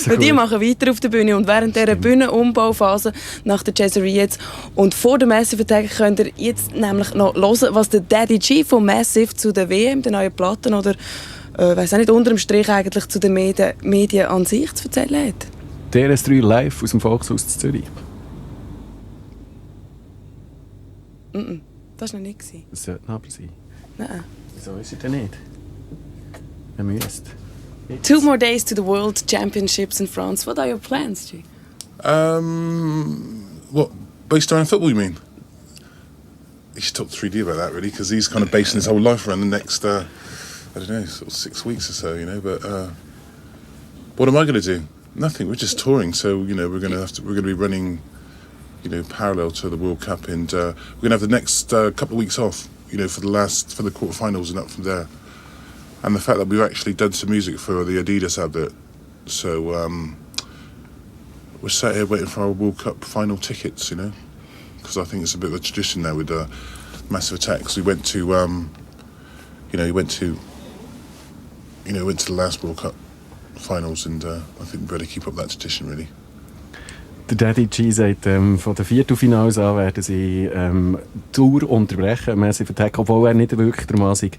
Weil die machen weiter auf der Bühne und während dieser Bühnenumbauphase nach der Jazzerie jetzt und vor der Massive Attack könnt ihr jetzt nämlich noch hören, was der Daddy G von Massive zu der WM, den neuen Platten oder weiss auch nicht, unter dem Strich eigentlich zu den Medien an sich zu erzählen hat. DRS3 live aus dem Volkshaus zu Zürich. Das war noch nicht. Das sollte aber sein. Nein. Wieso ist er denn nicht? Er müsste. 2 more days to the World Championships in France. What are your plans, G? What, based around football, you mean? You should talk to 3D about that, really, because he's kind of basing his whole life around the next, I don't know, sort of 6 weeks or so, you know. But what am I going to do? Nothing. We're just touring, so you know we're going to be running, you know, parallel to the World Cup, and we're going to have the next couple of weeks off, you know, for the quarterfinals and up from there. And the fact that we've actually done some music for the Adidas advert, so we're sat here waiting for our World Cup final tickets, you know, because I think it's a bit of a tradition now with Massive Attacks. We went to, went to the last World Cup finals, and I think we better keep up that tradition, really. Der Daddy G sagt, von den Viertelfinals an werden sie Tour unterbrechen, Massive Attack, obwohl er nicht wirklich der Mann sei,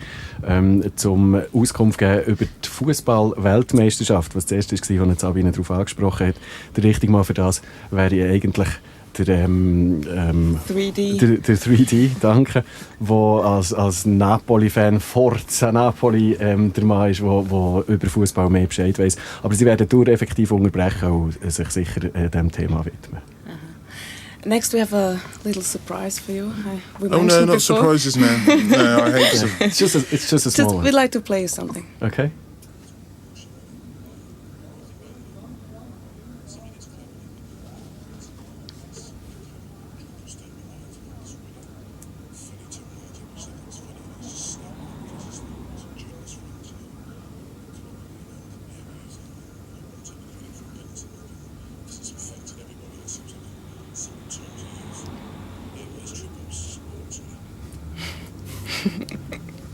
zum Auskunft geben über die Fußball-Weltmeisterschaft, was zuerst war, als Sabine darauf angesprochen hat. Der richtige Mann für das wäre eigentlich der 3D. Der 3D, danke, der als Napoli-Fan Forza Napoli der Mann ist, der über Fußball mehr Bescheid weiss. Aber sie werden die Tour effektiv unterbrechen und sich sicher diesem Thema widmen. Next we have a little surprise for you. Oh no, not surprises now. No, I hate them. It's just a small one. We'd like to play you something. Okay.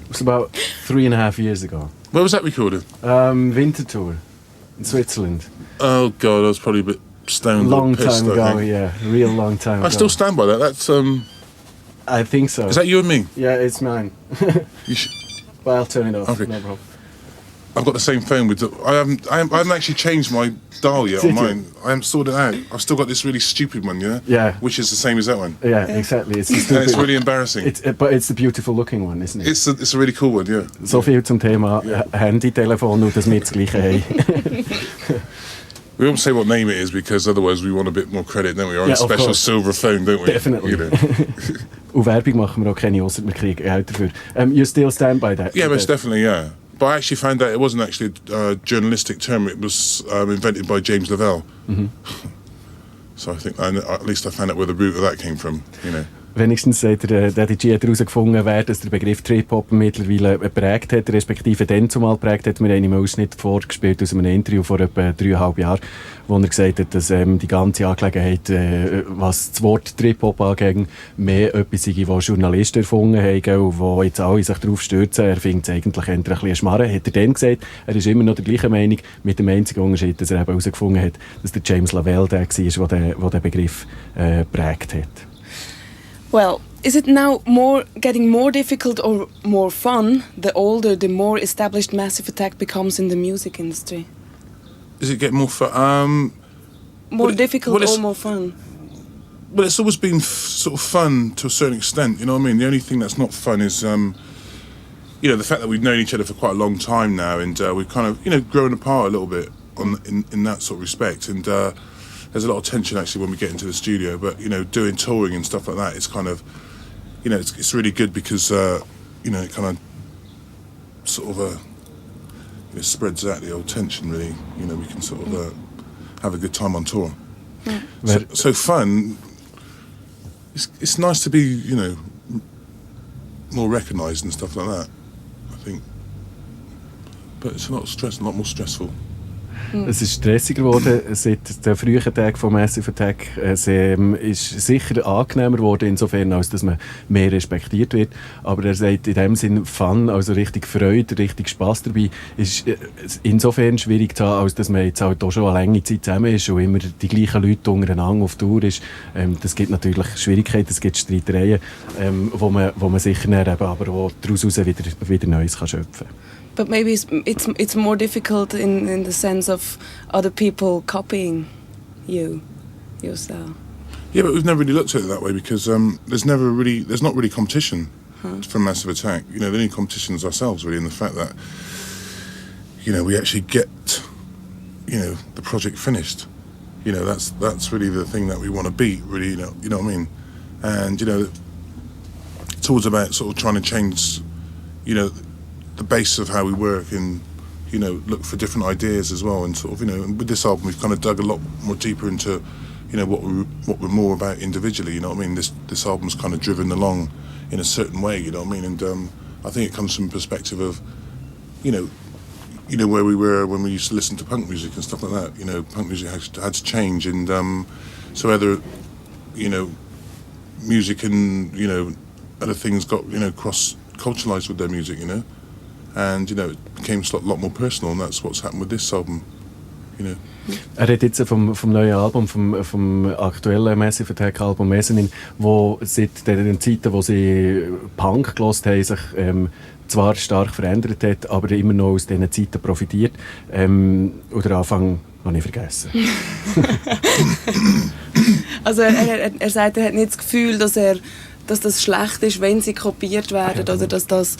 It was about 3.5 years ago. Where was that recorded? Winter tour in Switzerland. Oh God, I was probably a bit stoned. Long or pissed, time I ago, think. yeah, real long time ago. I still stand by that. That's I think so. Is that you and me? Yeah, it's mine. You should. But I'll turn it off. Okay. No problem. I've got the same phone with. I haven't actually changed my dial yet on mine. I haven't sorted it out. I've still got this really stupid one, yeah. Yeah. Which is the same as that one. Yeah, exactly. It's And it's really embarrassing. But it's the beautiful looking one, isn't it? It's a really cool one, yeah. So viel zum Thema Handy, Telefon und dass wir das Gleiche haben. We won't say what name it is because otherwise we want a bit more credit, don't we? Or a special silver phone, don't we? Definitely. You know. Und Werbung machen wir auch keine, ausser wir kriegen Geld dafür. You still stand by that? Yeah, most definitely, yeah. But I actually found out it wasn't actually a journalistic term. It was invented by James Lavelle. Mm-hmm. So I think at least I found out where the root of that came from, you know. Wenigstens sagt der Daddy G hat herausgefunden, wer das der Begriff Trip-Hop mittlerweile geprägt hat, respektive dann zumal geprägt hat. Wir haben ihm einen Ausschnitt vorgespielt aus einem Interview vor etwa 3,5 Jahren, wo er gesagt hat, dass die ganze Angelegenheit, was das Wort Trip-Hop angeht, mehr etwas sei, was Journalisten erfunden haben und wo jetzt alle sich darauf stürzen. Er findet es eigentlich eher ein bisschen Schmarren, hat er dann gesagt. Er ist immer noch der gleichen Meinung, mit dem einzigen Unterschied, dass er eben herausgefunden hat, dass der James Lavelle der war, der den Begriff geprägt hat. Well, is it now getting more difficult or more fun the older, the more established Massive Attack becomes in the music industry? Does it get more fun? More difficult or more fun? Well, it's always been sort of fun to a certain extent, you know what I mean? The only thing that's not fun is, the fact that we've known each other for quite a long time now, and we've kind of, grown apart a little bit in that sort of respect, and there's a lot of tension actually when we get into the studio, but doing touring and stuff like that, it's kind of, it's really good because it kind of sort of it spreads out the old tension really. We can sort of have a good time on tour. Mm. So fun. It's nice to be more recognised and stuff like that, I think. But it's a lot more stressful. Es ist stressiger geworden seit den frühen Tagen von Massive Attack. Es ist sicher angenehmer geworden, insofern, als dass man mehr respektiert wird. Aber er sagt in dem Sinn Fun, also richtig Freude, richtig Spass dabei, ist insofern schwierig zu haben, als dass man jetzt halt auch schon eine lange Zeit zusammen ist und immer die gleichen Leute untereinander auf Tour ist. Das gibt natürlich Schwierigkeiten, es gibt Streitereien, wo man sicher nicht eben, aber wo daraus wieder Neues kann schöpfen kann. But maybe it's more difficult in the sense of other people copying your style. Yeah, but we've never really looked at it that way because there's not really competition for Massive Attack. You know, the only competition is ourselves really, in the fact that, you know, we actually get, you know, the project finished. You know, that's really the thing that we want to beat, really. You know what I mean? And you know, it's always about sort of trying to change, you know, the base of how we work and, you know, look for different ideas as well. And sort of, you know, with this album, we've kind of dug a lot more deeper into, you know, what we're more about individually. You know what I mean? This album's kind of driven along in a certain way. You know what I mean? And I think it comes from a perspective of, you know, where we were when we used to listen to punk music and stuff like that. You know, punk music had to change, and so other, you know, music and, you know, other things got, you know, cross-culturalised with their music, you know, and, you know, it became a lot more personal, and that's what's happened with this album, you know. Er redet jetzt vom neuen Album, vom aktuellen Massive Attack Album Mezzanine, wo seit den Zeiten, wo sie Punk gehört haben, sich zwar stark verändert hat, aber immer noch aus diesen Zeiten profitiert. Oder Anfang habe ich vergessen. Also er sagt, er hat nicht das Gefühl, dass das schlecht ist, wenn sie kopiert werden, oder dass das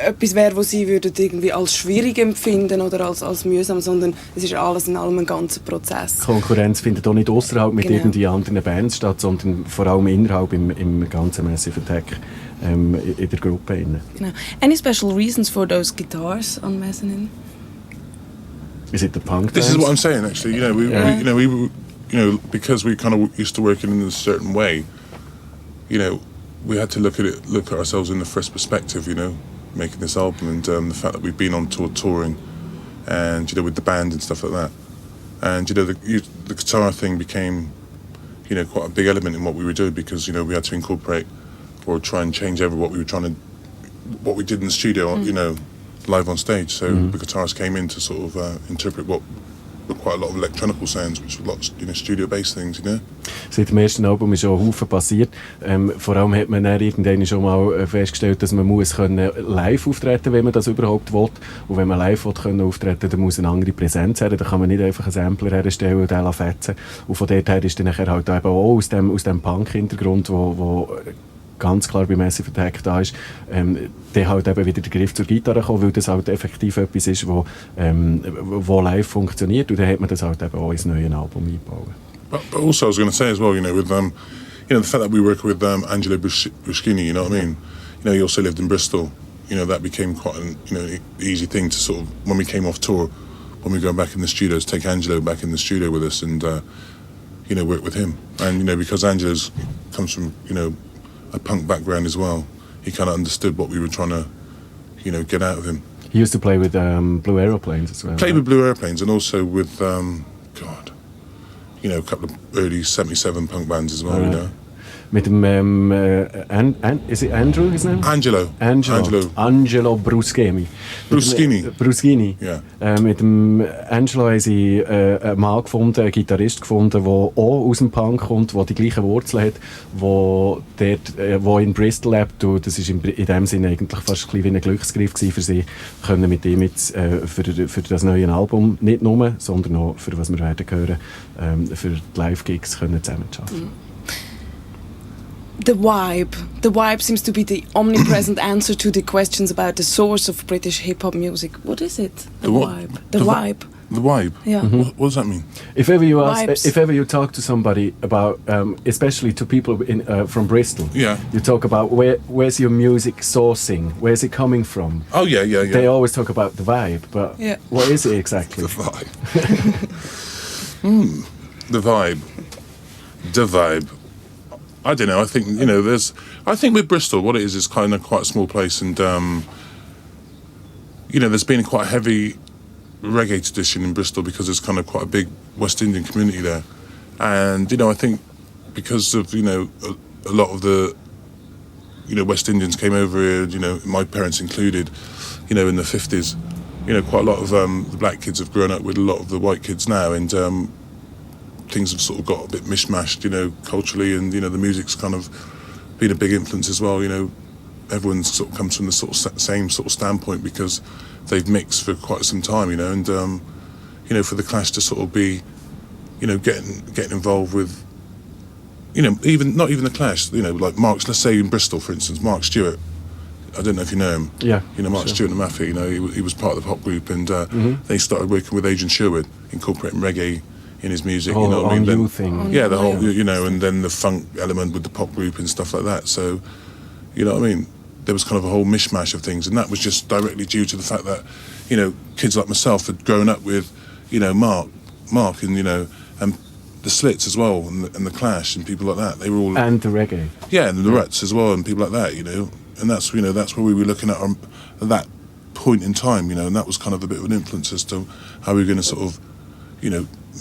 etwas wäre, was sie würden irgendwie als schwierig empfinden oder als mühsam, sondern es ist alles in allem ein ganzer Prozess. Konkurrenz findet auch nicht außerhalb mit irgendwie anderen Bands statt, sondern vor allem innerhalb im ganzen Massive Attack in der Gruppe. Genau. Any special reasons for those guitars on Mezzanine? Is it the punk? This is what I'm saying, actually. You know, we because we kind of used to working in a certain way. You know, we had to look at ourselves in the fresh perspective. You know, making this album, and the fact that we've been on tour touring, and, you know, with the band and stuff like that, and, you know, the guitar thing became, you know, quite a big element in what we were doing, because, you know, we had to incorporate or try and change what we did in the studio, you know, live on stage. So the guitars came in to sort of interpret what were quite a lot of electronical sounds, which were lots, you know, studio-based things, you know. Seit dem ersten Album ist schon Haufen passiert. Vor allem hat man dann irgendwann schon mal festgestellt, dass man muss live auftreten, wenn man das überhaupt will. Und wenn man live will auftreten, dann muss eine andere Präsenz her. Da kann man nicht einfach einen Sampler herstellen und den fetzen. Und von dort her ist dann nachher halt eben auch aus dem Punk-Hintergrund, wo ganz klar bei Massive Attack da ist, dann halt eben wieder der Griff zur Gitarre kommen, weil das halt effektiv etwas ist, wo live funktioniert, und dann hat man das halt eben auch ins neue Album eingebaut. But also, I was going to say as well, you know, with you know, the fact that we work with Angelo Bruschini, you know what I mean? You know, he also lived in Bristol. You know, that became quite an, you know, easy thing to sort of, when we came off tour, when we go back in the studios, take Angelo back in the studio with us and, you know, work with him. And, you know, because Angelo's comes from, you know, a punk background as well, he kind of understood what we were trying to, you know, get out of him. He used to play with Blue Aeroplanes as well. Played with Blue Aeroplanes, and also with, you know, a couple of early 77 punk bands as well, you know. Mit dem, is it Andrew, his name? Angelo Bruschini. Bruschini. Yeah. Mit dem Angelo haben sie einen Mann gefunden, einen Gitarrist gefunden, der auch aus dem Punk kommt, der die gleichen Wurzeln hat, der in Bristol lebt. Und das war in dem Sinne eigentlich fast ein bisschen wie ein Glücksgriff für sie, können mit ihm jetzt für das neue Album nicht nur, sondern auch für was wir werden hören, für die Live-Gigs zusammenzuarbeiten. The vibe seems to be the omnipresent answer to the questions about the source of British hip-hop music. What is it? The vibe. The vibe. The vibe? Yeah. What does that mean? If ever you talk to somebody about, especially to people from Bristol, you talk about where's your music sourcing, where's it coming from? Oh, yeah. They always talk about the vibe, but what is it exactly? The vibe. The vibe. The vibe. I don't know. I think, you know, I think with Bristol, what it is kind of quite a small place, and you know, there's been quite a heavy reggae tradition in Bristol because there's kind of quite a big West Indian community there, and I think because of a lot of the West Indians came over here, my parents included, in the 50s. Quite a lot of the black kids have grown up with a lot of the white kids now, and things have sort of got a bit mishmashed, culturally, and the music's kind of been a big influence as well. Everyone's sort of comes from the sort of same sort of standpoint because they've mixed for quite some time, and for the Clash to sort of be, getting involved with, even not even the Clash, like Mark's. Let's say in Bristol, for instance, Mark Stewart. I don't know if you know him. Yeah. Mark sure. Stewart and the Mafia. He was part of the pop group, and they started working with Adrian Sherwood, incorporating reggae in his music. The whole On You Then, thing. yeah, the whole, and then the funk element with the pop group and stuff like that. So, there was kind of a whole mishmash of things, and that was just directly due to the fact that, kids like myself had grown up with, Mark, and and the Slits as well, and the Clash and people like that. They were all And the reggae. Yeah, and the Ruts as well, and people like that. And that's that's where we were looking at that point in time. And that was kind of a bit of an influence as to how we were going to sort of,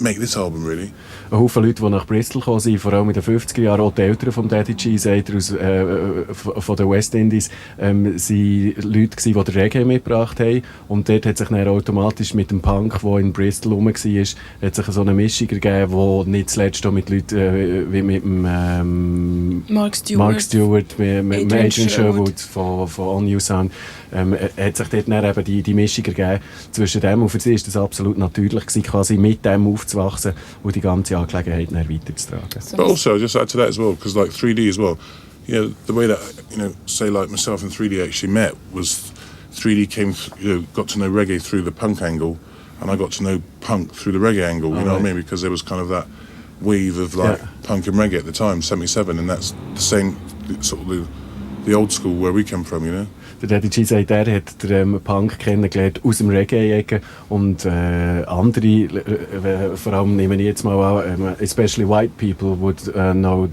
make this album really. Ein Haufen Leute, die nach Bristol gekommen sind, vor allem in den 50er Jahren, auch die Eltern von Daddy G, sagt er, von den West Indies, waren Leute gewesen, die den Reggae mitgebracht haben. Und dort hat sich dann automatisch mit dem Punk, der in Bristol rum war, hat sich so eine Mischung ergeben, die nicht zuletzt auch mit Leuten wie mit dem Mark Stewart, mit Adrian Sherwood von On You Sound, hat sich dort dann eben die Mischung ergeben zwischen dem. Und für sie war das absolut natürlich gewesen, quasi mit dem aufzuwachsen und die ganze Angelegenheit dann weiterzutragen. But also, just add to that as well, because like 3D as well, the way that, say like myself and 3D actually met was 3D came, got to know reggae through the punk angle, and I got to know punk through the reggae angle, you know what I mean? Because there was kind of that wave of like punk and reggae at the time, 77, and that's the same sort of the old school where we come from, Der Daddy G sagt, er hat den Punk kennengelernt aus dem Reggae-Ecke und andere, vor allem nehme ich jetzt mal an, especially white people would know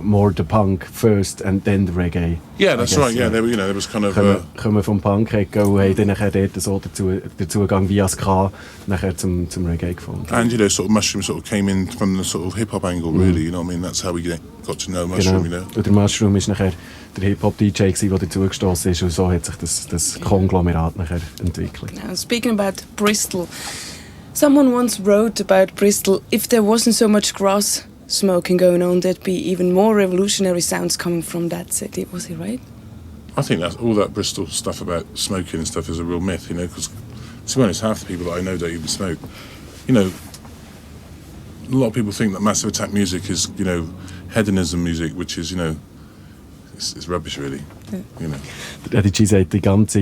more the Punk first and then the Reggae. Yeah, that's right. Yeah, there was kind of kommen vom Punk-Ecke und haben dann nachher dort so den Zugang via Ska nachher zum Reggae gefunden. And sort of Mushroom sort of came in from the sort of hip-hop angle, really. You know what I mean? That's how we got to know Mushroom. Genau. Und der Mushroom ist nachher der Hip-Hop-DJ, der dazugestoßen ist, und so hat sich das Konglomerat nachher entwickelt. Now, speaking about Bristol, someone once wrote about Bristol, if there wasn't so much grass smoking going on, there'd be even more revolutionary sounds coming from that city. Was he right? I think that all that Bristol stuff about smoking and stuff is a real myth, because to be honest, half the people that I know don't even smoke. A lot of people think that Massive Attack music is, hedonism music, which is, it's rubbish, really. Die G sagt, die ganze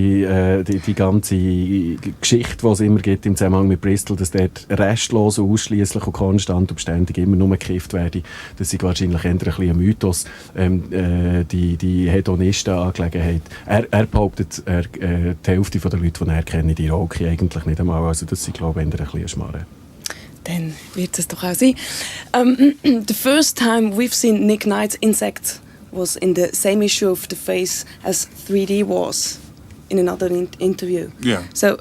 Geschichte, die es immer gibt im Zusammenhang mit Bristol, dass dort restlos und ausschliesslich und konstant und ständig immer nur gekifft werde, das ist wahrscheinlich eher ein bisschen ein Mythos, die Hedonisten-Angelegenheit. Er behauptet, die Hälfte der Leute, die er kennt, die rauchen eigentlich nicht einmal. Also das ist, glaube ich, eher ein bisschen ein Schmarrn. Dann wird es doch auch sein. The first time we've seen Nick Knight's Insect was in the same issue of The Face as 3D was in another interview. Yeah. So,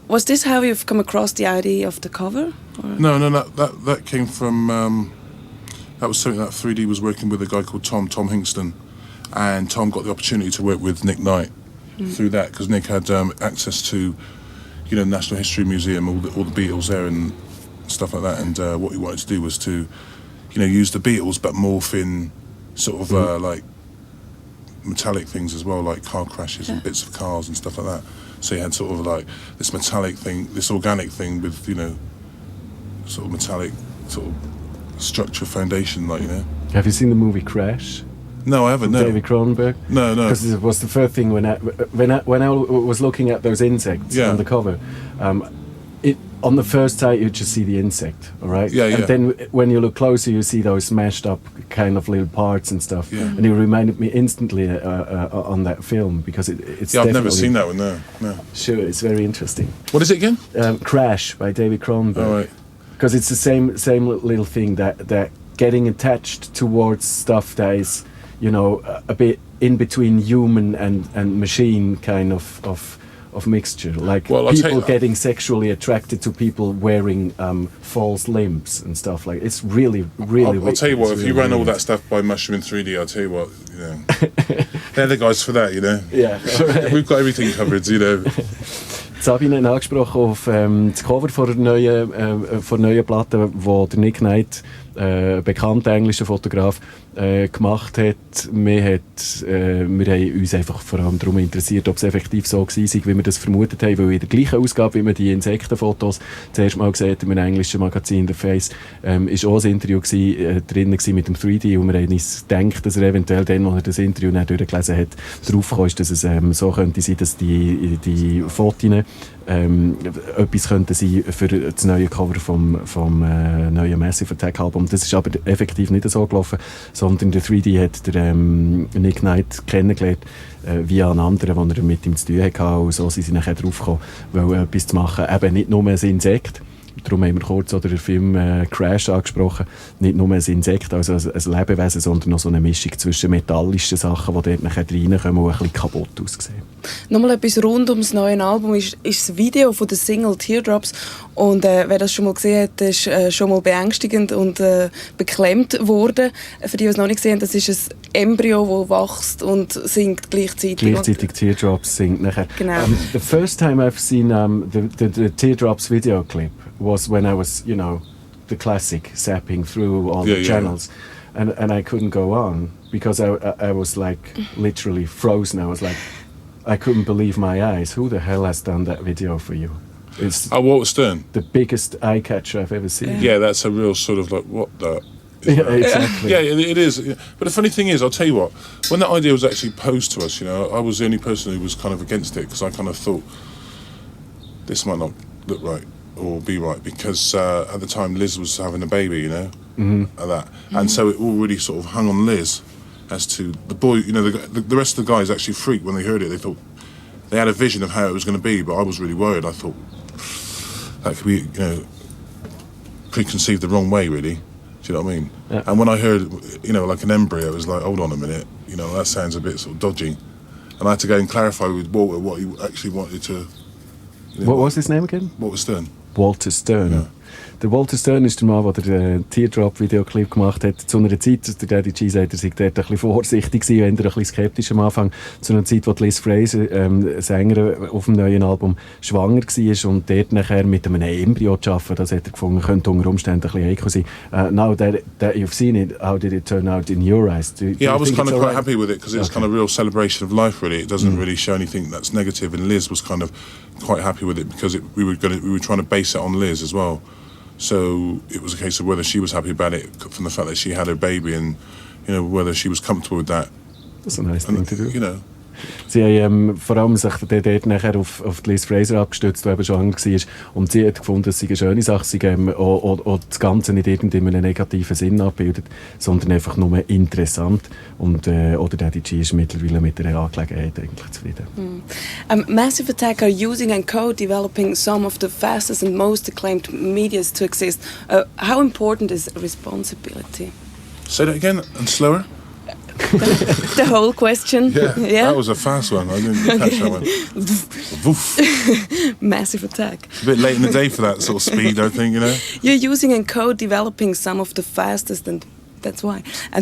was this how you've come across the idea of the cover? Or? No, that came from, that was something that 3D was working with a guy called Tom Hingston, and Tom got the opportunity to work with Nick Knight through that, because Nick had access to, the National History Museum, all the Beatles there and stuff like that, and what he wanted to do was to, use the Beatles but morph in sort of like metallic things as well, like car crashes and bits of cars and stuff like that. So you had sort of like this metallic thing, this organic thing with, sort of metallic sort of structure foundation, like, Have you seen the movie Crash? No, I haven't. No. David Cronenberg. No. Because it was the first thing when I was looking at those insects on the cover. On the first sight, you just see the insect, all right? Yeah. And then when you look closer, you see those smashed up kind of little parts and stuff. Yeah. And it reminded me instantly on that film, because it's I've never seen that one, no. Sure, it's very interesting. What is it again? Crash by David Cronenberg. All right. Because it's the same little thing that getting attached towards stuff that is, a bit in between human and machine kind of of mixture, like Well, I'll tell people you- getting sexually attracted to people wearing false limbs and stuff like. It's really, really. I'll tell you what, wicked. if It's you really ran all weird. that stuff by Mushroom in 3D, I'll tell you what, they're the guys for that, Yeah. We've got everything covered, Sabine hat angesprochen auf das Cover von der neuen Platte, wo der Nick Knight, bekannter englischer Fotograf, gemacht hat. Wir haben uns einfach vor allem darum interessiert, ob es effektiv so war, wie wir das vermutet haben, weil in der gleichen Ausgabe, wie man die Insektenfotos zuerst mal gesehen hat, im englischen Magazin The Face, ist auch ein Interview drin mit dem 3D, und wir haben uns gedacht, dass er eventuell dann, als er das Interview nicht durchgelesen hat, draufgekommen ist, dass es so könnte sein, dass die Fotos etwas könnten sein für das neue Cover vom neuen Massive Attack Album. Das ist aber effektiv nicht so gelaufen, sondern der 3D hat der Nick Knight kennengelernt via einen anderen, den er mit ihm zu tun hatte, und so sind sie nachher draufgekommen, weil etwas zu machen, eben nicht nur ein Insekt. Darum haben wir kurz den Film Crash angesprochen. Nicht nur ein Insekt, also ein Lebewesen, sondern noch so eine Mischung zwischen metallischen Sachen, die dort nachher reinkommen und ein bisschen kaputt aussehen. Nochmal etwas rund ums neue Album ist das Video von der Single Teardrops. Und wer das schon mal gesehen hat, ist schon mal beängstigend und beklemmt worden. Für die, die es noch nicht gesehen haben, das ist ein Embryo, das wächst und singt gleichzeitig. Gleichzeitig Teardrops singt nachher. Genau. The first time I've seen the Teardrops video clip was when I was, the classic, zapping through all the channels. And I couldn't go on because I was like literally frozen. I was like, I couldn't believe my eyes. Who the hell has done that video for you? It's Walter Stern. the biggest eye catcher I've ever seen. Yeah, that's a real sort of like, what the... Yeah, exactly. Yeah, it is. But the funny thing is, I'll tell you what, when that idea was actually posed to us, I was the only person who was kind of against it, because I kind of thought, this might not look right or be right, because at the time Liz was having a baby, like that. And so it all really sort of hung on Liz as to the boy, the rest of the guys actually freaked when they heard it. They thought, they had a vision of how it was going to be, but I was really worried. I thought, that could be, preconceived the wrong way, really. Do you know what I mean? Yeah. And when I heard, like an embryo, it was like, hold on a minute, that sounds a bit sort of dodgy. And I had to go and clarify with Walter what he actually wanted to... What was his name again? Walter Stern. Walter Stern. Ja. Der Walter Stern ist der Mann, der den Teardrop-Videoclip gemacht hat. Zu einer Zeit, dass der Daddy G sagt, er sei dort ein bisschen vorsichtig gewesen, ein bisschen skeptisch am Anfang. Zu einer Zeit, wo Liz Fraser, Sängerin auf dem neuen Album, schwanger war und dort nachher mit einem Embryo zu arbeiten, das hat er gefunden, könnte unter Umständen ein bisschen heikel sein. Now that you've seen it, how did it turn out in your eyes? Yeah, I was kind of quite happy with it, because it's kind of a real celebration of life, really. It doesn't really show anything that's negative, and Liz was kind of quite happy with it, because we were trying to base it on Liz as well. So it was a case of whether she was happy about it from the fact that she had her baby, and whether she was comfortable with that. That's a nice thing to do. Sie haben vor allem sich dort nachher auf die Liz Fraser abgestützt, die eben schon war. Und sie hat gefunden, es sei eine schöne Sache, sie auch das Ganze nicht in einem negativen Sinn abbildet, sondern einfach nur interessant. Und oder Daddy G ist mittlerweile mit der Angelegenheit eigentlich zufrieden. Massive Attack are using and co-developing some of the fastest and most acclaimed medias to exist. How important is responsibility? Say that again, and slower. The whole question. Yeah, that was a fast one. I didn't catch that one. Woof. Massive Attack. It's a bit late in the day for that sort of speed, I think, You're using and co-developing some of the fastest and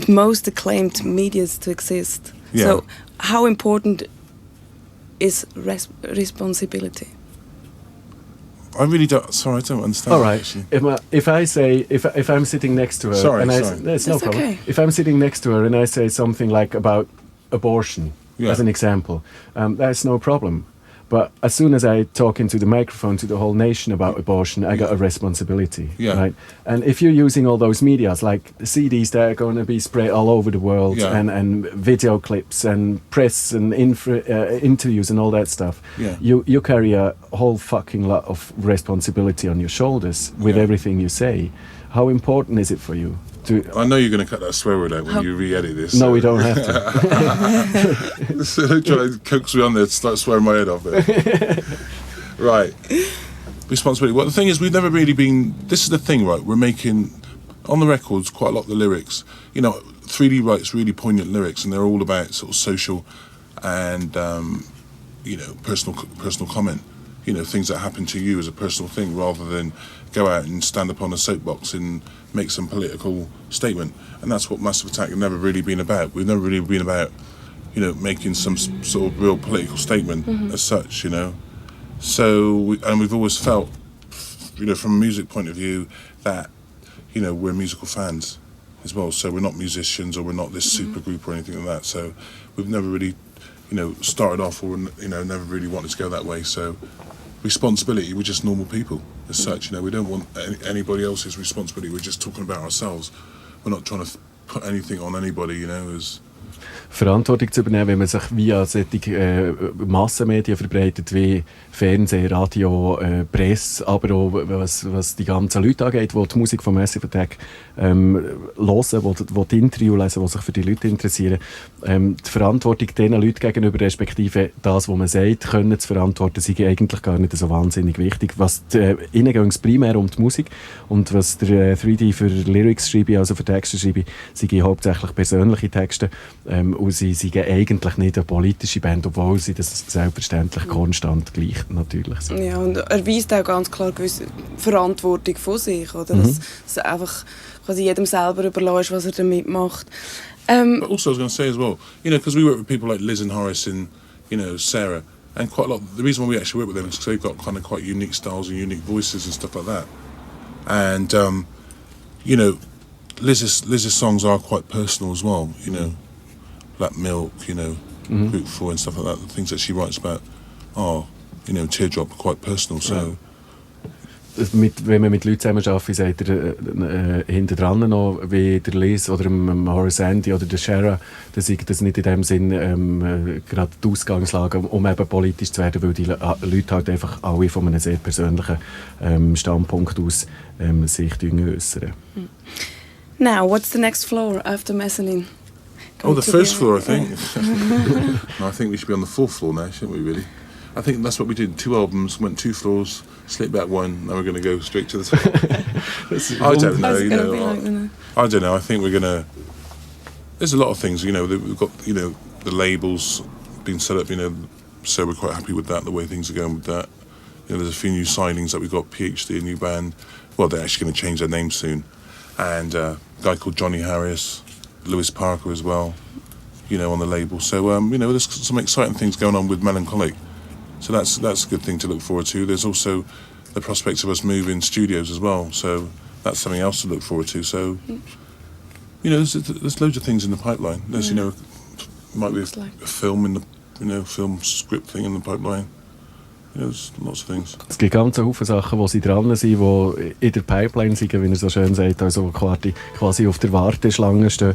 most acclaimed medias to exist. Yeah. So, how important is responsibility? I really don't. Sorry, I don't understand. All right. Actually. If I'm sitting next to her, Sorry. It's no problem. Okay. If I'm sitting next to her and I say something like about abortion, as an example, that's no problem. But as soon as I talk into the microphone to the whole nation about abortion, I got a responsibility, right? And if you're using all those medias, like CDs that are going to be spread all over the world, and video clips and press and interviews and all that stuff, you carry a whole fucking lot of responsibility on your shoulders with everything you say. How important is it for you? I know you're going to cut that swear word out when you re-edit this. No, we don't have to. So trying to coax me on there to start swearing my head off there. Right. Responsibility. Well, the thing is, we've never really been... This is the thing, right? We're making, on the records, quite a lot of the lyrics. 3D writes really poignant lyrics, and they're all about sort of social and, personal comment. Things that happen to you as a personal thing, rather than go out and stand up on a soapbox and make some political statement. And that's what Massive Attack have never really been about. We've never really been about, making some sort of real political statement as such. So we've always felt, from a music point of view, that we're musical fans as well. So we're not musicians, or we're not this super group or anything like that. So we've never really, started off, or never really wanted to go that way. So responsibility, we're just normal people as such. We don't want anybody else's responsibility. We're just talking about ourselves. We're not trying to put anything on anybody, as Verantwortung zu übernehmen, wenn man sich via solche Massenmedien verbreitet wie Fernsehen, Radio, Presse, aber auch was die ganzen Leute angeht, die die Musik von Massive Attack hören, die Interview lesen, die sich für die Leute interessieren. Die Verantwortung diesen Leuten gegenüber, respektive das, was man sagt, können zu verantworten, ist eigentlich gar nicht so wahnsinnig wichtig. Ihnen geht es primär um die Musik, und was der 3D für Lyrics schreibe, also für Texte schreibe, sind hauptsächlich persönliche Texte. Und sie sind eigentlich nicht eine politische Band, obwohl sie das selbstverständlich konstant gleich natürlich sind. Ja, und er weist auch ganz klar gewisse Verantwortung von sich, oder? Dass es einfach quasi jedem selber überlässt, was er damit macht. But also, I was going to say as well, because we work with people like Liz and Horace and, Sarah, and quite a lot. The reason why we actually work with them is because they've got kind of quite unique styles and unique voices and stuff like that. And, Liz's songs are quite personal as well, Black Milk, Beautiful and stuff like that. The things that she writes about are, Teardrop, quite personal. So. Wenn man mit Leuten zusammenarbeitet, sagt er hinter dran noch, wie der Liz oder Horace Andy oder der Shara, dass das nicht in dem Sinn gerade die Ausgangslage, um eben politisch zu werden, weil die Leute halt einfach alle von einem sehr persönlichen Standpunkt aus sich äußern. Now, what's the next floor after Mezzanine? The first floor, I think. No, I think we should be on the 4th floor now, shouldn't we, really? I think that's what we did. 2 albums, went 2 floors, slipped back 1, now we're going to go straight to the top. I don't know, I don't know, I think we're going to... There's a lot of things, we've got, the labels being set up, so we're quite happy with that, the way things are going with that. There's a few new signings that we've got, PhD, a new band. Well, they're actually going to change their name soon. And a guy called Johnny Harris, Lewis Parker as well, on the label. So, there's some exciting things going on with Melancholic. So that's a good thing to look forward to. There's also the prospect of us moving studios as well. So that's something else to look forward to. So, there's loads of things in the pipeline. There's, might be a film in the, film script thing in the pipeline. There's lots of things. Es gibt ganz viele Sachen, wo sie dran sind, die in der Pipeline sind, wie er so schön sagt, also quasi auf der Warteschlange stehen.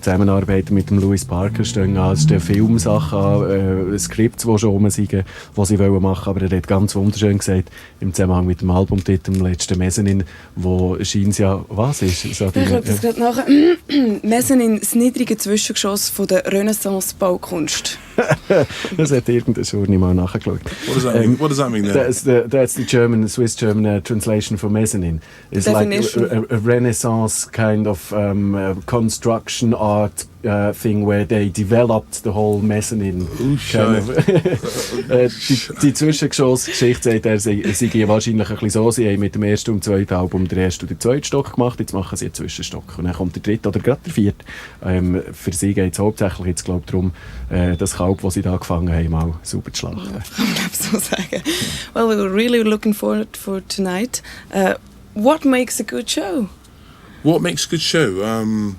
Zusammenarbeiten mit dem Lewis Parker stehen an, es stehen Filmsachen an, Skripts, die schon rum sind, die sie machen wollen. Aber er hat ganz wunderschön gesagt, im Zusammenhang mit dem Albumtitel, dem letzten Mezzanine, wo scheint ja, was ist? Ich schaue das gerade nachher. Mezzanine, das niedrige Zwischengeschoss von der Renaissance-Baukunst. Das hat irgendein Journal mal nachgeschaut. What does that mean then? That's the Swiss-German translation for mezzanine. It's Definition. Like a Renaissance kind of construction art thing where they developed the whole mezzanine. Die Zwischengeschossgeschichte sagt er, sie wahrscheinlich ein bisschen so. Sie haben mit dem ersten und zweiten Album den ersten und den zweiten Stock gemacht, jetzt machen sie einen Zwischenstock. Und dann kommt der dritte oder gerade der vierte. Für sie geht es hauptsächlich jetzt, glaube ich, darum, das Kalb, das sie da gefangen haben, mal sauber zu schlachten. Kann man so sagen. Well, we were really looking forward for tonight. What makes a good show? What makes a good show?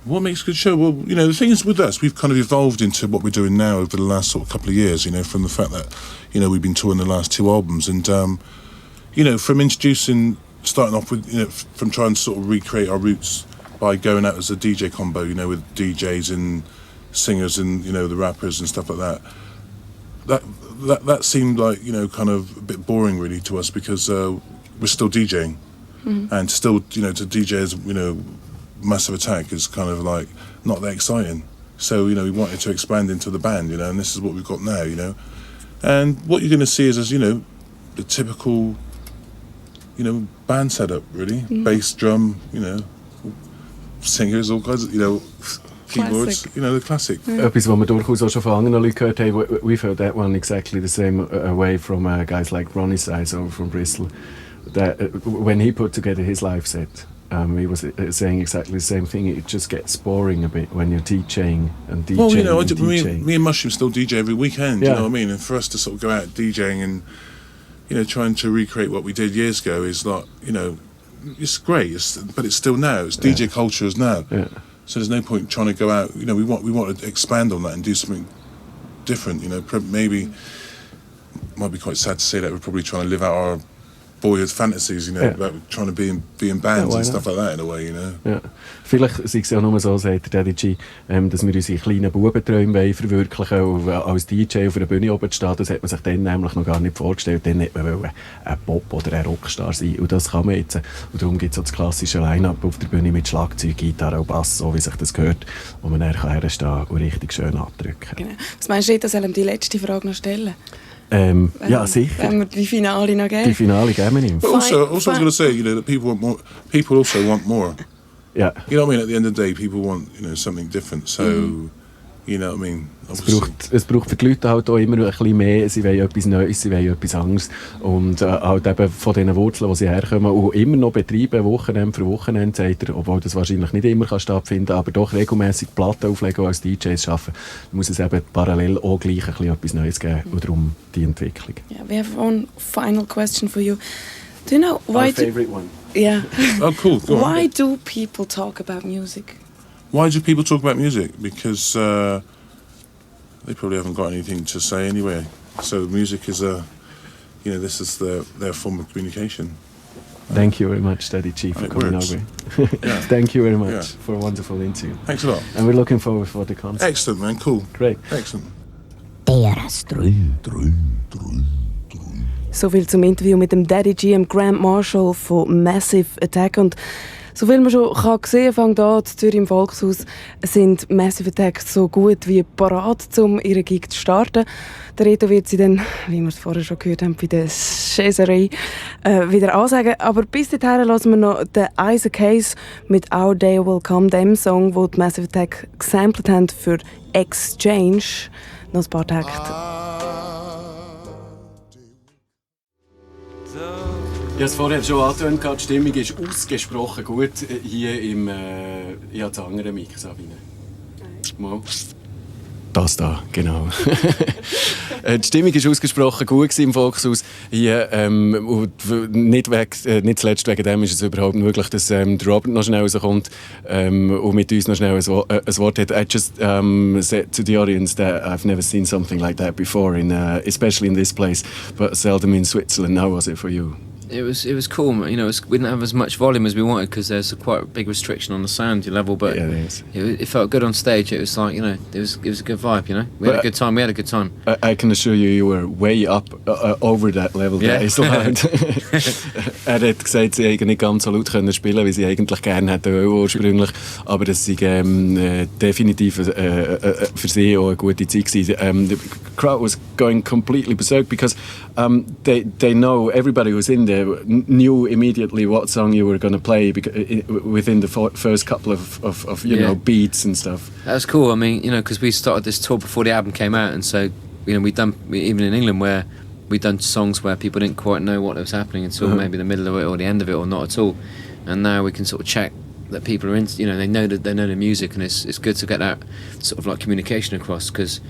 What makes a good show? Well, the thing is with us, we've kind of evolved into what we're doing now over the last sort of couple of years, from the fact that, we've been touring the last 2 albums and, from introducing, starting off with, from trying to sort of recreate our roots by going out as a DJ combo, with DJs and singers and, the rappers and stuff like that. That seemed like, kind of a bit boring really to us because we're still DJing. Mm-hmm. And still, to DJ as, Massive Attack is kind of like not that exciting. So, we wanted to expand into the band, and this is what we've got now, And what you're going to see is, the typical, band setup, really. Mm-hmm. Bass, drum, singers, all kinds of, keyboards, Classic. you know, the classic. Etwas, was wir durchaus auch schon von anderen Leuten gehört haben. We felt that one exactly the same way from guys like Ronnie Size over from Bristol. That when he put together his live set, he was saying exactly the same thing. It just gets boring a bit when you're DJing and DJing. Well, you know, DJing. me and Mushroom still DJ every weekend. Yeah. You know what I mean? And for us to sort of go out DJing and, you know, trying to recreate what we did years ago is not, you know, it's great. But it's still now. It's DJ culture is now. Yeah. So there's no point trying to go out. You know, we want to expand on that and do something different. You know, maybe might be quite sad to say that we're probably trying to live out our boyhood fantasies, you know, about trying to be in bands and stuff like that in a way, you know. Ja. Vielleicht sei es ja nur so, sagt der Daddy G, dass wir unsere kleinen Bubenträume verwirklichen wollen, als DJ auf einer Bühne oben zu stehen. Das hat man sich dann nämlich noch gar nicht vorgestellt. Dann hätte man wollen ein Pop- oder ein Rockstar sein. Und das kann man jetzt. Und darum gibt es auch das klassische Line-Up auf der Bühne mit Schlagzeug, Gitarre und Bass, so wie sich das gehört, wo man dann herstehen kann und richtig schön abdrücken. Genau. Was meinst du, soll ihm die letzte Frage noch stellen? Ja, sicher. Wenn wir die Finale noch geben. Die Finale geben wir ihm. But also I was going to say, you know, that people want more. People also want more. Ja. You know what I mean? At the end of the day, people want, you know, something different. So, you know what I mean? Es braucht für die Leute halt auch immer ein bisschen mehr. Sie wollen etwas Neues, sie wollen etwas anderes. Und halt eben von diesen Wurzeln, wo sie herkommen, und immer noch betreiben, Wochenende für Wochenende, sagt er, obwohl das wahrscheinlich nicht immer stattfinden kann, aber doch regelmässig Platten auflegen und als DJs arbeiten, muss es eben parallel auch gleich ein bisschen etwas Neues geben. Und darum die Entwicklung. Yeah, we have one final question for you. Do you know why? Our favorite one. Yeah. Oh, cool. Go on. Why do people talk about music? Why do people talk about music? Because they probably haven't got anything to say anyway. So music is this is their form of communication. Thank you very much, Daddy G, for coming over. Yeah. Thank you very much for a wonderful interview. Thanks a lot. And we're looking forward for the concert. Excellent, man. Cool. Great. Excellent. So viel zum Interview mit dem Daddy G, dem Grand Marshal von Massive Attack. Und so viel man schon gesehen fängt an, in Zürich im Volkshaus sind Massive Attack so gut wie parat, um ihren Gig zu starten. Der Reto wird sie dann, wie wir es vorher schon gehört haben, bei der Chaserie wieder ansagen. Aber bis dahin hören wir noch den Isaac Hayes mit «Our Day Will Come», dem Song, den die Massive Attack gesampelt haben für «Exchange». Noch ein paar Takte. Ich habe es vorher schon angetönt, die Stimmung ist ausgesprochen gut hier im das andere Mic, Sabine. Mal. Das da, genau. Die Stimmung war ausgesprochen gut im Volkshaus. Hier, und nicht zuletzt wegen dem ist es überhaupt möglich, dass der Robert noch schnell rauskommt und mit uns noch schnell ein Wort hat. I just said to the audience that I've never seen something like that before, especially in this place, but seldom in Switzerland. How was it for you? It was cool. You know, we didn't have as much volume as we wanted because there's quite a big restriction on the sound level. But yeah, there is. It felt good on stage. It was like, you know, it was a good vibe. You know, we had a good time. I can assure you were way up over that level. Yeah. That is loud. Hat gesagt, sie hätten nicht ganz so laut können spielen, wie sie eigentlich gerne hätten ursprünglich. Aber das war definitiv für sie auch eine gute Zeit gewesen. The crowd was going completely berserk because they know, everybody who was in there knew immediately what song you were going to play within the first couple of you know, beats and stuff. That was cool. I mean, you know, because we started this tour before the album came out, and so, you know, we'd done, even in England, where we'd done songs where people didn't quite know what was happening until maybe the middle of it or the end of it, or not at all. And now we can sort of check that people are in, you know, they know the music, and it's good to get that sort of like communication across, because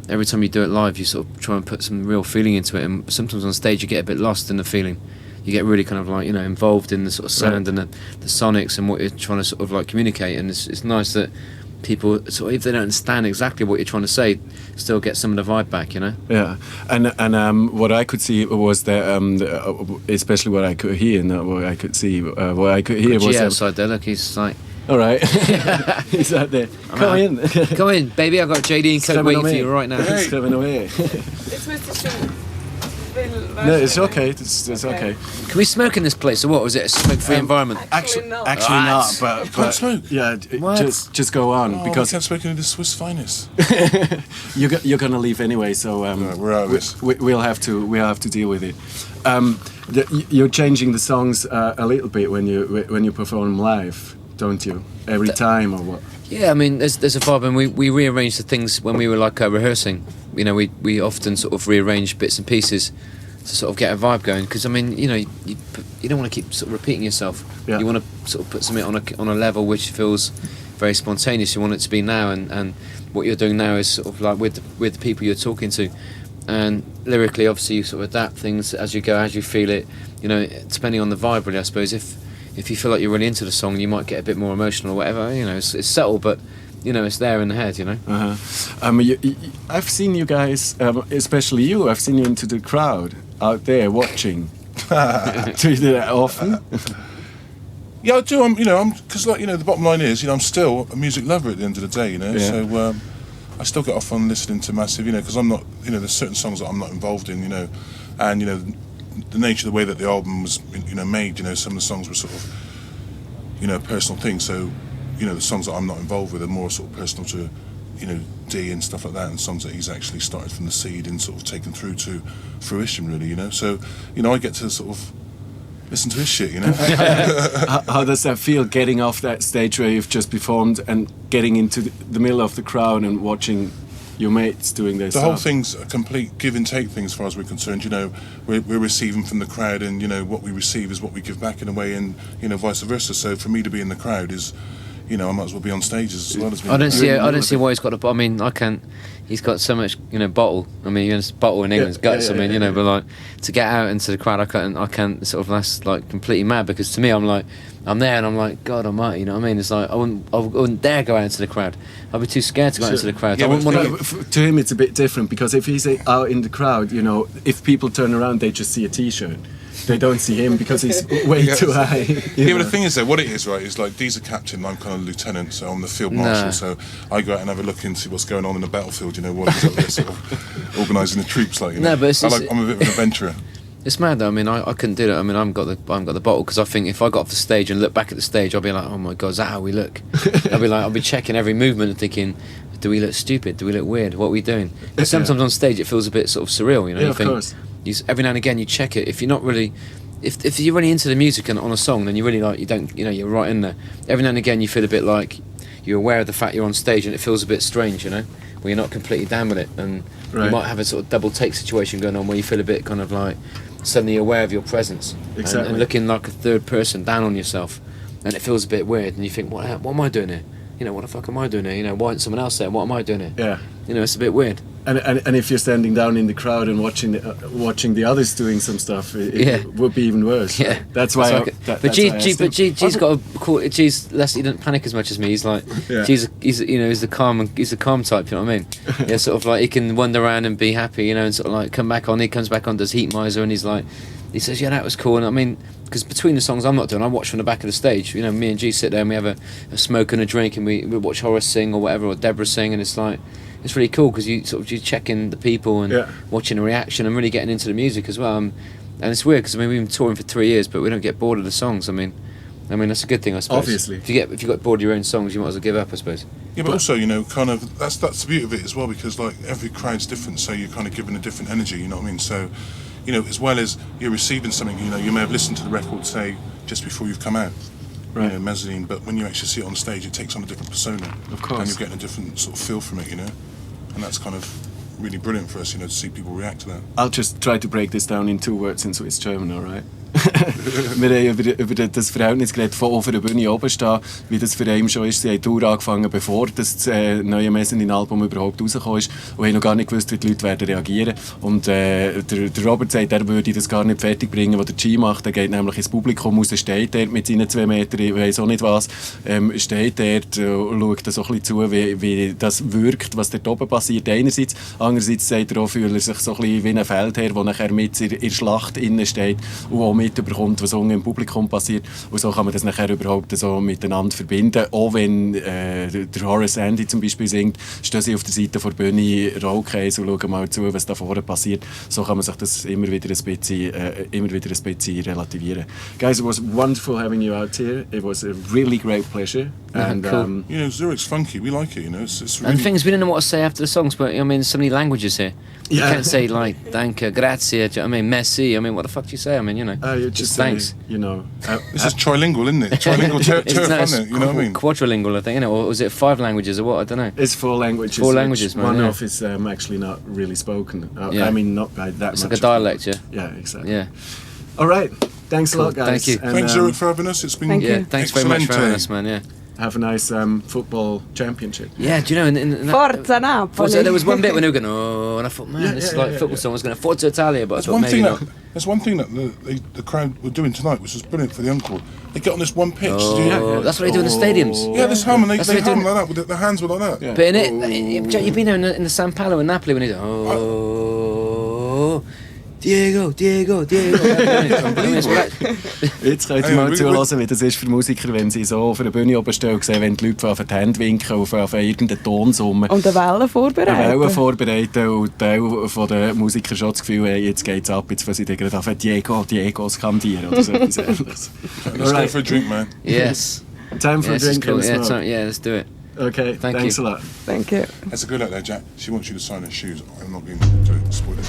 every time you do it live, you sort of try and put some real feeling into it, and sometimes on stage you get a bit lost in the feeling. You get really kind of like, you know, involved in the sort of sound and the sonics and what you're trying to sort of like communicate, and it's nice that people, sort of, if they don't understand exactly what you're trying to say, still get some of the vibe back, you know. Yeah, and what I could see was that, especially what I could hear and what I could see, what I could hear was. Outside there, look, he's like. All right, he's out there. Come in, come in, baby. I've got JD and Coke waiting for you right now. He's coming away. It's Mr. Shu. No, it's okay. It's okay. Can we smoke in this place, or what? Was it a smoke-free environment? Actually not. You can't smoke. Yeah, just go on because we can't smoke in the Swiss finest. you're gonna leave anyway, so we're out of this. We'll have to deal with it. You're changing the songs a little bit when you perform live, don't you? Every time or what? Yeah, I mean, there's a vibe, and we rearranged the things when we were like rehearsing. You know, we often sort of rearrange bits and pieces to sort of get a vibe going. Because I mean, you know, you don't want to keep sort of repeating yourself. Yeah. You want to sort of put something on a level which feels very spontaneous. You want it to be now, and what you're doing now is sort of like with the people you're talking to. And lyrically, obviously, you sort of adapt things as you go, as you feel it. You know, depending on the vibe, really, I suppose. If you feel like you're really into the song, you might get a bit more emotional or whatever. You know, it's subtle, but you know, it's there in the head. You know. I've seen you guys, especially you. I've seen you into the crowd out there watching. Do you do that often? Yeah, I do. Because like the bottom line is, I'm still a music lover at the end of the day. Yeah. So I still get off on listening to Massive. Because I'm not. There's certain songs that I'm not involved in. And the nature of the way that the album was, made. Some of the songs were sort of, personal things. So, the songs that I'm not involved with are more sort of personal to, D and stuff like that, and songs that he's actually started from the seed and sort of taken through to fruition, really. So, I get to sort of listen to his shit. How does that feel, getting off that stage where you've just performed and getting into the middle of the crowd and watching your mates doing this? The whole thing's a complete give and take thing as far as we're concerned. We're receiving from the crowd, and what we receive is what we give back in a way, and vice versa. So for me to be in the crowd is, I might as well be on stage as well as me. I don't see why he's got I mean, I can't. He's got so much, bottle. I mean, bottle in England's guts. I mean, but like to get out into the crowd, I can't sort of. That's like completely mad, because to me, I'm there and I'm like, God Almighty, you know what I mean? It's like I wouldn't dare go out into the crowd. I'd be too scared to go out into the crowd. Yeah, to him, it's a bit different, because if he's out in the crowd, if people turn around, they just see a T-shirt. They don't see him because he's way too high. Yeah, but the thing is, though, what it is, right, is like Dee's a captain, I'm kind of lieutenant, so I'm the field marshal, so I go out and have a look and see what's going on in the battlefield, what is up there, sort of organising the troops, like, No, but I'm a bit of an adventurer. It's mad though. I mean, I couldn't do that. I mean, I haven't got the bottle, because I think if I got off the stage and look back at the stage, I'll be like, oh my God, is that how we look? I'll be checking every movement and thinking, do we look stupid? Do we look weird? What are we doing? Because sometimes on stage it feels a bit sort of surreal, Yeah, you of think, course. Every now and again you check it. If you're not really, if you're really into the music and on a song, then you really like, you don't, you're right in there. Every now and again you feel a bit like you're aware of the fact you're on stage, and it feels a bit strange, where you're not completely down with it, and you might have a sort of double take situation going on where you feel a bit kind of like suddenly aware of your presence, Exactly. and looking like a third person down on yourself, and it feels a bit weird, and you think, what am I doing here? What the fuck am I doing here? Why isn't someone else there? What am I doing here? Yeah. It's a bit weird. And if you're standing down in the crowd and watching the others doing some stuff, it would be even worse. Yeah, right? That's why. G's got a cool. G's less. He doesn't panic as much as me. He's like, he's the calm type. You know what I mean? Yeah, sort of like he can wander around and be happy, and sort of like come back on. He comes back on, does Heat Miser, and he's like, he says, yeah, that was cool. And I mean, because between the songs I'm not doing, I watch from the back of the stage. Me and G sit there and we have a smoke and a drink, and we watch Horace sing or whatever, or Deborah sing, and it's like, it's really cool, because you checking the people and watching the reaction and really getting into the music as well. And it's weird, because we've been touring for 3 years, but we don't get bored of the songs. I mean that's a good thing, I suppose. Obviously, if you got bored of your own songs, you might as well give up, I suppose. Yeah, but also, kind of that's the beauty of it as well, because like every crowd's different, so you're kind of given a different energy. You know what I mean? So, as well as you're receiving something, you may have listened to the record, say, just before you've come out. Right. Mezzanine, but when you actually see it on stage, it takes on a different persona. Of course. And you're getting a different sort of feel from it, And that's kind of really brilliant for us, to see people react to that. I'll just try to break this down in 2 words in Swiss German, alright? Wir haben über das Verhältnis geredet, von auf der Bühne oben stehen, wie das für ihn schon ist. Sie haben die Tour angefangen, bevor das neue Mezzanine-Album überhaupt rausgekommen ist, und haben noch gar nicht gewusst, wie die Leute werden reagieren. Und der Robert sagt, er würde das gar nicht fertig bringen, was der G macht. Er geht nämlich ins Publikum raus, steht dort mit seinen 2 Metern, ich weiss auch nicht was, steht dort und schaut so ein bisschen zu, wie das wirkt, was dort oben passiert. Einerseits, andererseits sagt er auch, fühlt er sich so ein bisschen wie ein Feldherr, der nachher mit in der Schlacht innen steht und auch mitbekommt, was unten im Publikum passiert. Und so kann man das nachher überhaupt so miteinander verbinden. Auch wenn der Horace Andy zum Beispiel singt, stehen sie auf der Seite der Bühne, Rollcase, und schauen mal zu, was da vorne passiert. So kann man sich das immer wieder ein bisschen relativieren. Guys, it was wonderful having you out here. It was a really great pleasure. And cool. Zurich's funky. We like it. It's really... And the thing is, we don't know what to say after the songs, but so many languages here. You can't say like danke, grazie, do you know what I mean, merci. I mean, what the fuck do you say? I mean, you'd just Thanks. say, you know. This is trilingual, isn't it? Trilingual turf, isn't it? You know what I mean? Quadrilingual, I think, isn't it? Or was it 5 languages or what? I don't know. It's 4 languages. 4 languages, man. One yeah. of is actually not really spoken. Yeah. I mean, not by that It's much. like a dialect, yeah. Yeah, exactly. Yeah. All right. Thanks Cool. a lot, guys. Thank you. And, Thanks, Zurich, for having us. It's been Thank you. Yeah, thanks very much for having us, man. Yeah. Have a nice football championship. Yeah, do you know? In that, Forza Napoli. Forza, there was one bit when they were going, oh, and I thought, man, this is like football song was going to Forza Italia, but I thought maybe not. There's one thing that the crowd were doing tonight, which was brilliant for the encore. They get on this one pitch. Oh, that's what they do in the stadiums. Yeah, this hum, and they That's what they hum do. like that, with their hands were like that. Yeah. But in it, you've been there in the San Paolo in Napoli when he goes, oh, Diego. Jetzt könnt ihr mal zuhören, wie das ist für Musiker, wenn sie so auf einer Bühne oben stehen und sehen, wenn die Leute auf die Hände winken, auf irgendeinen Ton summen. Und eine Welle vorbereiten. Eine Welle vorbereiten und Teil von den Musikern schon das Gefühl haben, jetzt geht's ab, jetzt fangen sie gerade an, Diego skandieren oder so etwas Ähnliches. Let's go for a drink, man. Yes. Time for a Yes, it's drink cool. and a Yeah, smoke. yeah, let's do it. Okay, thanks you. a lot. Thank you. There's a girl out there, Jack. She wants you to sign her shoes. I'm not going to spoil it.